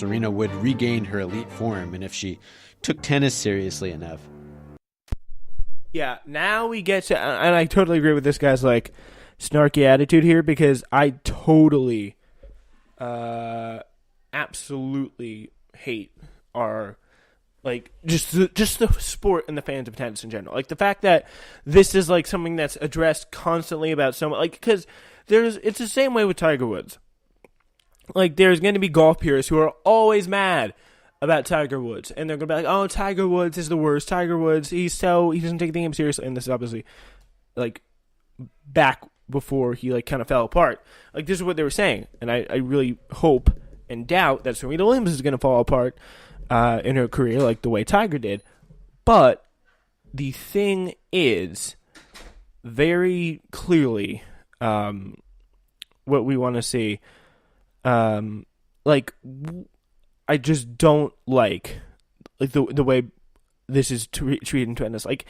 Serena would regain her elite form and if she took tennis seriously enough. Yeah, now we get to, and I totally agree with this guy's like snarky attitude here, because I totally, absolutely hate our, like, just the sport and the fans of tennis in general. Like, the fact that this is like something that's addressed constantly about someone, like, because it's the same way with Tiger Woods. Like, there's going to be golf purists who are always mad about Tiger Woods, and they're going to be like, oh, Tiger Woods is the worst. Tiger Woods, he doesn't take the game seriously. And this is obviously, like, back before he, like, kind of fell apart. Like, this is what they were saying, and I really hope and doubt that Serena Williams is going to fall apart in her career like the way Tiger did. But the thing is, very clearly, what we want to see, like, I just don't like the way this is treated in tennis. Like,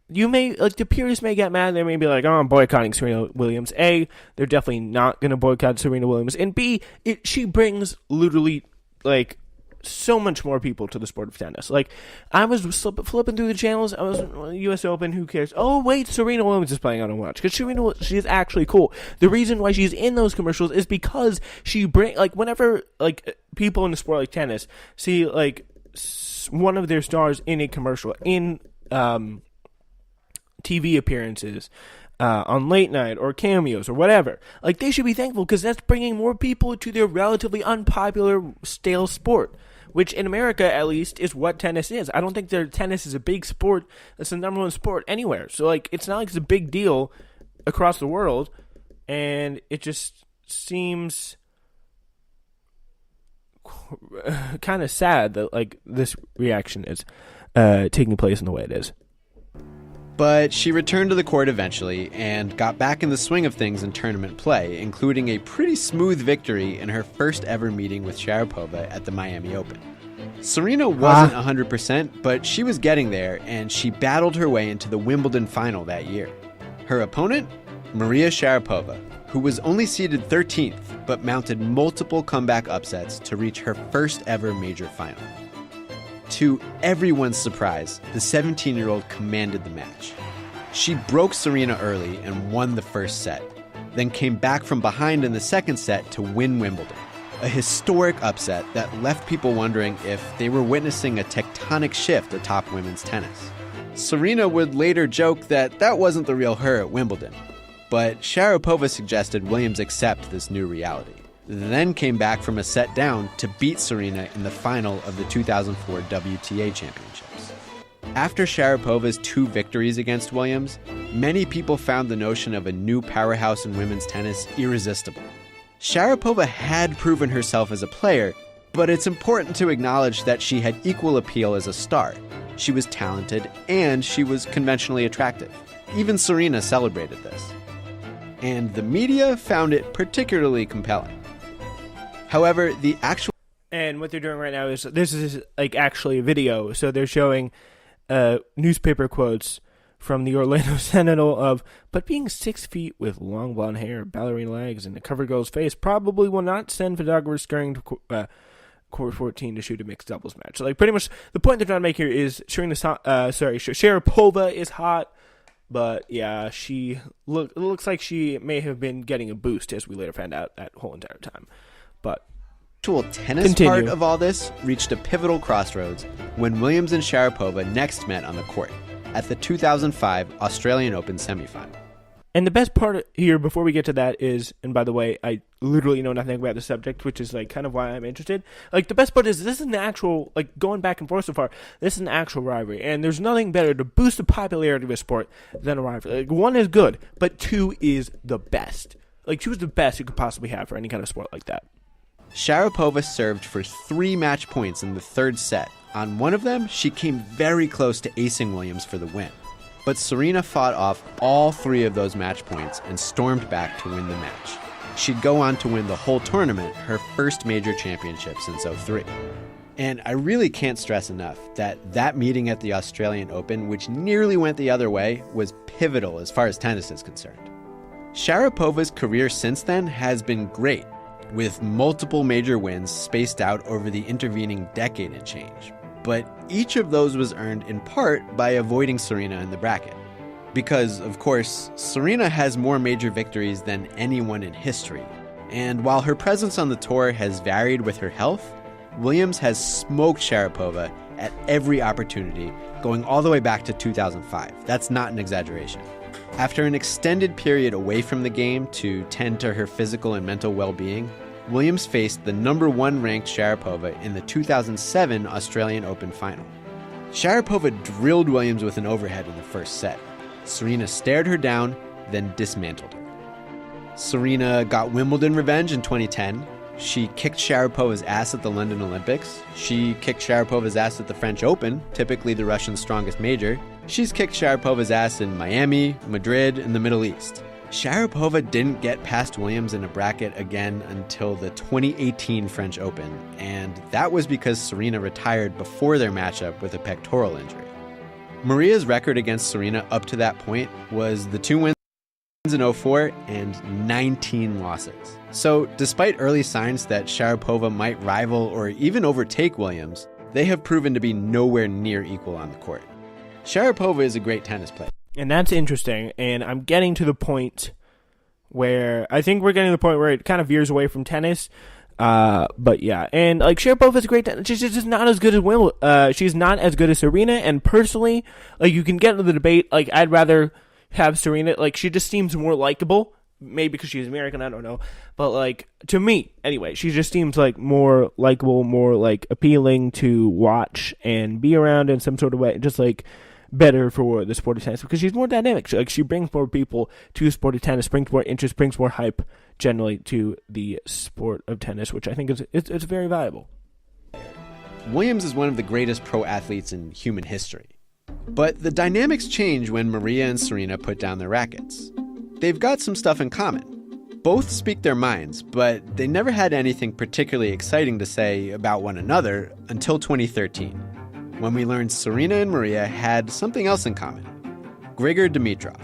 you may, like, the purists may get mad. They may be like, oh, I'm boycotting Serena Williams. A, they're definitely not going to boycott Serena Williams. And B, she brings literally, like, so much more people to the sport of tennis. Like, I was flipping through the channels. I was U.S. Open. Who cares? Oh, wait, Serena Williams is playing on a watch. Because she is actually cool. The reason why she's in those commercials is because she whenever, like, people in the sport like tennis see, like, one of their stars in a commercial, in TV appearances, on late night or cameos or whatever, like, they should be thankful, because that's bringing more people to their relatively unpopular, stale sport, which in America, at least, is what tennis is. I don't think tennis is a big sport. It's the number one sport anywhere. So, like, it's not like it's a big deal across the world, and it just seems kind of sad that, like, this reaction is taking place in the way it is. But she returned to the court eventually and got back in the swing of things in tournament play, including a pretty smooth victory in her first ever meeting with Sharapova at the Miami Open. Serena wasn't 100%, but she was getting there, and she battled her way into the Wimbledon final that year. Her opponent? Maria Sharapova, who was only seeded 13th, but mounted multiple comeback upsets to reach her first ever major final. To everyone's surprise, the 17-year-old commanded the match. She broke Serena early and won the first set, then came back from behind in the second set to win Wimbledon, a historic upset that left people wondering if they were witnessing a tectonic shift atop women's tennis. Serena would later joke that wasn't the real her at Wimbledon, but Sharapova suggested Williams accept this new reality, then came back from a set down to beat Serena in the final of the 2004 WTA Championships. After Sharapova's 2 victories against Williams, many people found the notion of a new powerhouse in women's tennis irresistible. Sharapova had proven herself as a player, but it's important to acknowledge that she had equal appeal as a star. She was talented, and she was conventionally attractive. Even Serena celebrated this. And the media found it particularly compelling. However, the actual... And what they're doing right now is, this is, like, actually a video. So they're showing newspaper quotes from the Orlando Sentinel of, but being 6 feet with long blonde hair, ballerina legs, and a covered girl's face probably will not send photographers scurrying to court 14 to shoot a mixed doubles match. So, like, pretty much the point they're trying to make here is Sharapova is hot, but yeah, it looks like she may have been getting a boost, as we later found out that whole entire time. But actual tennis part of all this reached a pivotal crossroads when Williams and Sharapova next met on the court at the 2005 Australian Open semifinal. And the best part here, before we get to that, is, and by the way, I literally know nothing about the subject, which is, like, kind of why I'm interested. Like, the best part is, this is an actual, like, going back and forth so far, this is an actual rivalry, and there's nothing better to boost the popularity of a sport than a rivalry. Like, 1 is good, but 2 is the best. Like, 2 is the best you could possibly have for any kind of sport like that. Sharapova served for 3 match points in the third set. On one of them, she came very close to acing Williams for the win. But Serena fought off all 3 of those match points and stormed back to win the match. She'd go on to win the whole tournament, her first major championship since '03. And I really can't stress enough that meeting at the Australian Open, which nearly went the other way, was pivotal as far as tennis is concerned. Sharapova's career since then has been great. with multiple major wins spaced out over the intervening decade and change. But each of those was earned in part by avoiding Serena in the bracket. Because, of course, Serena has more major victories than anyone in history. And while her presence on the tour has varied with her health, Williams has smoked Sharapova at every opportunity, going all the way back to 2005. That's not an exaggeration. After an extended period away from the game to tend to her physical and mental well-being, Williams faced the number 1 ranked Sharapova in the 2007 Australian Open final. Sharapova drilled Williams with an overhead in the first set. Serena stared her down, then dismantled her. Serena got Wimbledon revenge in 2010. She kicked Sharapova's ass at the London Olympics. She kicked Sharapova's ass at the French Open, typically the Russian's strongest major. She's kicked Sharapova's ass in Miami, Madrid, and the Middle East. Sharapova didn't get past Williams in a bracket again until the 2018 French Open, and that was because Serena retired before their matchup with a pectoral injury. Maria's record against Serena up to that point was the 2 wins in 2004 and 19 losses. So despite early signs that Sharapova might rival or even overtake Williams, they have proven to be nowhere near equal on the court. Sharapova is a great tennis player. And that's interesting, and I'm getting to the point where I think we're getting to the point where it kind of veers away from tennis. But yeah, and like Sharapova is a great tennis. She's just not as good as she's not as good as Serena. And personally, like you can get into the debate. Like I'd rather have Serena. Like she just seems more likable. Maybe because she's American, I don't know. But like to me, anyway, she just seems like more likable, more like appealing to watch and be around in some sort of way. Just like better for the sport of tennis because she's more dynamic. She brings more people to sport of tennis, brings more interest, brings more hype generally to the sport of tennis, which I think is it's very valuable. Williams is one of the greatest pro athletes in human history. But the dynamics change when Maria and Serena put down their rackets. They've got some stuff in common. Both speak their minds, but they never had anything particularly exciting to say about one another until 2013, when we learned Serena and Maria had something else in common: Grigor Dimitrov.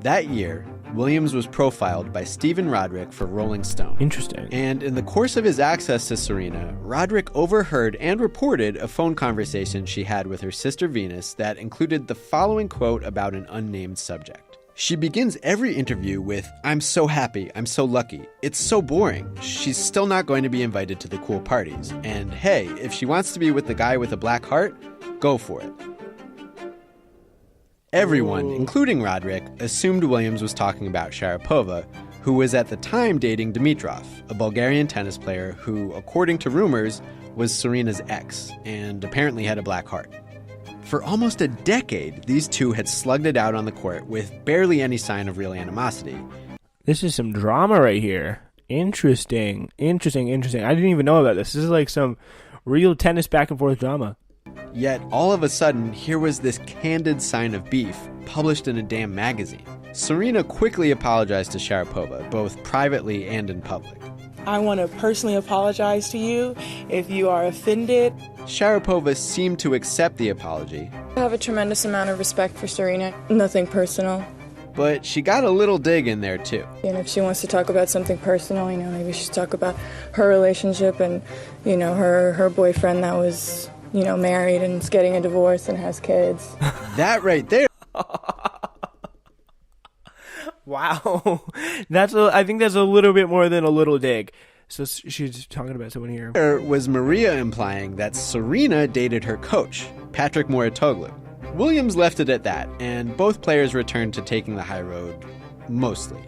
That year, Williams was profiled by Stephen Roderick for Rolling Stone. Interesting. And in the course of his access to Serena, Roderick overheard and reported a phone conversation she had with her sister Venus that included the following quote about an unnamed subject. She begins every interview with, "I'm so happy, I'm so lucky. It's so boring. She's still not going to be invited to the cool parties. And hey, if she wants to be with the guy with a black heart, go for it." Everyone, including Roderick, assumed Williams was talking about Sharapova, who was at the time dating Dimitrov, a Bulgarian tennis player who, according to rumors, was Serena's ex and apparently had a black heart. For almost a decade, these two had slugged it out on the court with barely any sign of real animosity. This is some drama right here. Interesting. I didn't even know about this. This is like some real tennis back and forth drama. Yet, all of a sudden, here was this candid sign of beef, published in a damn magazine. Serena quickly apologized to Sharapova, both privately and in public. I want to personally apologize to you if you are offended. Sharapova seemed to accept the apology. I have a tremendous amount of respect for Serena. Nothing personal. But she got a little dig in there, too. And if she wants to talk about something personal, maybe she should talk about her relationship and, her boyfriend that was, married and is getting a divorce and has kids. That right there. Wow. I think that's a little bit more than a little dig. So she's talking about someone here. Was Maria implying that Serena dated her coach, Patrick Mouratoglou? Williams left it at that, and both players returned to taking the high road, mostly.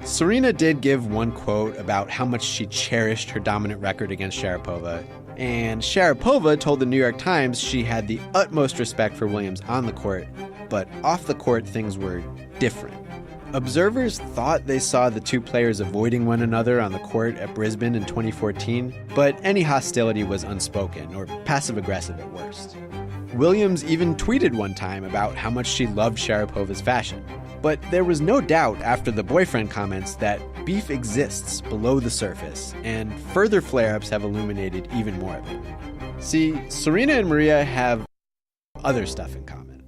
Serena did give one quote about how much she cherished her dominant record against Sharapova, and Sharapova told the New York Times she had the utmost respect for Williams on the court, but off the court things were different. Observers thought they saw the two players avoiding one another on the court at Brisbane in 2014, but any hostility was unspoken or passive-aggressive at worst. Williams even tweeted one time about how much she loved Sharapova's fashion. But there was no doubt after the boyfriend comments that beef exists below the surface, and further flare-ups have illuminated even more of it. See, Serena and Maria have other stuff in common.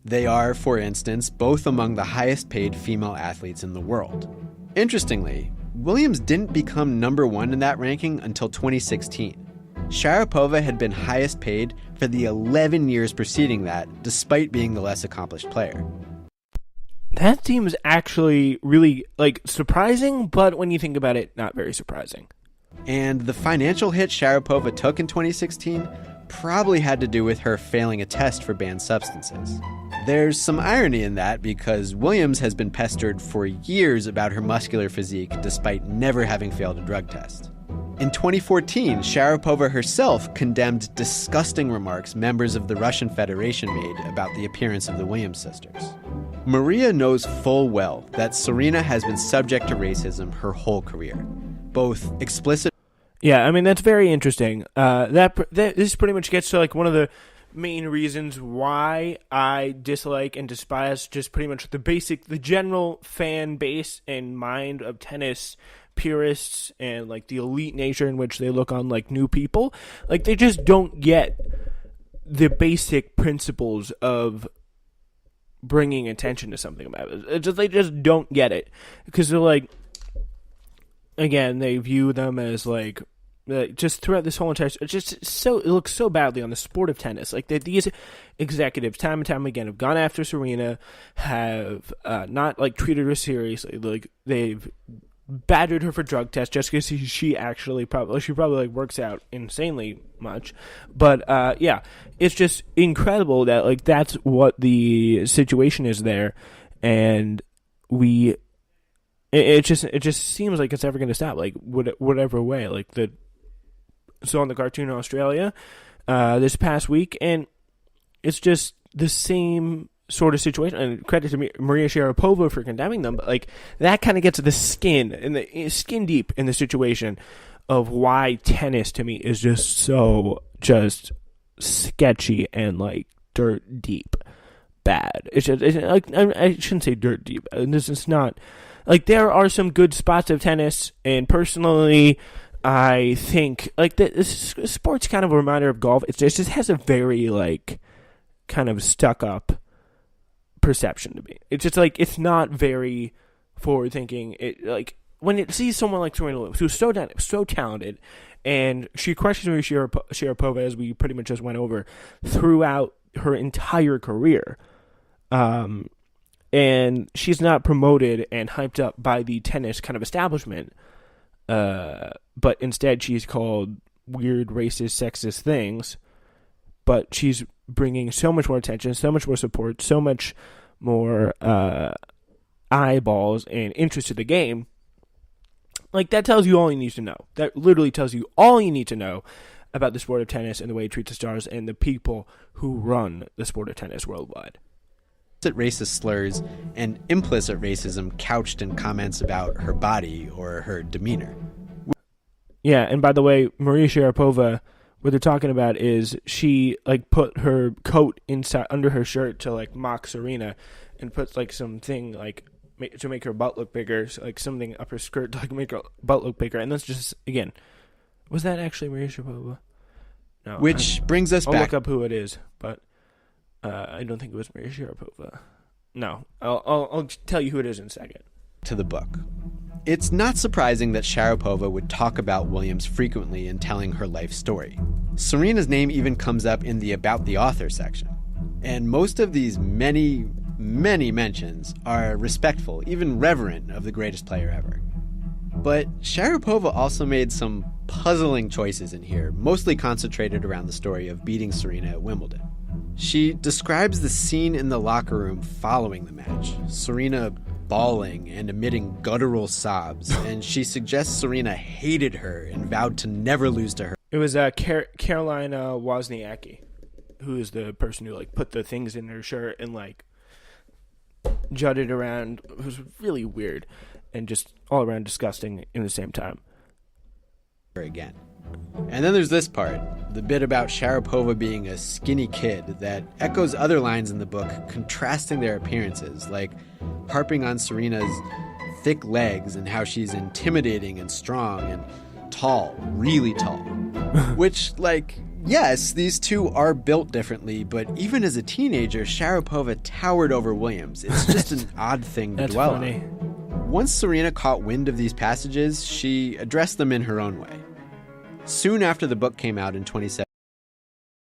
They are, for instance, both among the highest paid female athletes in the world. Interestingly, Williams didn't become number one in that ranking until 2016. Sharapova had been highest paid for the 11 years preceding that, despite being the less accomplished player. That seems actually really, surprising, but when you think about it, not very surprising. And the financial hit Sharapova took in 2016 probably had to do with her failing a test for banned substances. There's some irony in that because Williams has been pestered for years about her muscular physique despite never having failed a drug test. In 2014, Sharapova herself condemned disgusting remarks members of the Russian Federation made about the appearance of the Williams sisters. Maria knows full well that Serena has been subject to racism her whole career, both explicit. Yeah, I mean, that's very interesting. This pretty much gets to one of the main reasons why I dislike and despise just pretty much the general fan base and mind of tennis purists and the elite nature in which they look on new people. They just don't get the basic principles of bringing attention to something about it. They just don't get it because they're again, they view them as just throughout this whole entire, it looks so badly on the sport of tennis. These executives time and time again have gone after Serena, have not treated her seriously. They've battered her for drug tests just because she probably works out insanely much. But yeah, it's just incredible that that's what the situation is there, and it just seems like it's ever going to stop, whatever way. So on the cartoon in Australia this past week, and it's just the same sort of situation. And credit to Maria Sharapova for condemning them, but that kind of gets to the skin deep in the situation of why tennis to me is just so sketchy and dirt deep bad. It's just I shouldn't say dirt deep. This is not. There are some good spots of tennis, and personally, I think, this sport's kind of a reminder of golf. It just has a very, kind of stuck-up perception to me. It's just, it's not very forward-thinking. When it sees someone like Serena Williams, who's so talented, and she crushes Maria Sharapova, as we pretty much just went over, throughout her entire career, and she's not promoted and hyped up by the tennis kind of establishment, but instead she's called weird, racist, sexist things, but she's bringing so much more attention, so much more support, so much more eyeballs and interest to the game. That tells you all you need to know. That literally tells you all you need to know about the sport of tennis and the way it treats the stars and the people who run the sport of tennis worldwide. Racist slurs and implicit racism couched in comments about her body or her demeanor. Yeah, and by the way, Maria Sharapova, what they're talking about is she put her coat inside under her shirt to mock Serena, and puts something to make her butt look bigger, something up her skirt to make her butt look bigger, and that's just, again, was that actually Maria Sharapova? No. Which brings us I'll back. Look up who it is, but I don't think it was Maria Sharapova. No, I'll tell you who it is in a second. To the book. It's not surprising that Sharapova would talk about Williams frequently in telling her life story. Serena's name even comes up in the About the Author section. And most of these many mentions are respectful, even reverent, of the greatest player ever. But Sharapova also made some puzzling choices in here, mostly concentrated around the story of beating Serena at Wimbledon. She describes the scene in the locker room following the match, Serena bawling and emitting guttural sobs, and she suggests Serena hated her and vowed to never lose to her. It was Carolina Wozniacki, who is the person who put the things in her shirt and jutted around. It was really weird and just all around disgusting in the same time. Again. And then there's this part, the bit about Sharapova being a skinny kid that echoes other lines in the book, contrasting their appearances, harping on Serena's thick legs and how she's intimidating and strong and tall, really tall. Which, yes, these two are built differently, but even as a teenager, Sharapova towered over Williams. It's just an odd thing to dwell on. Once Serena caught wind of these passages, she addressed them in her own way. Soon after the book came out in 2017,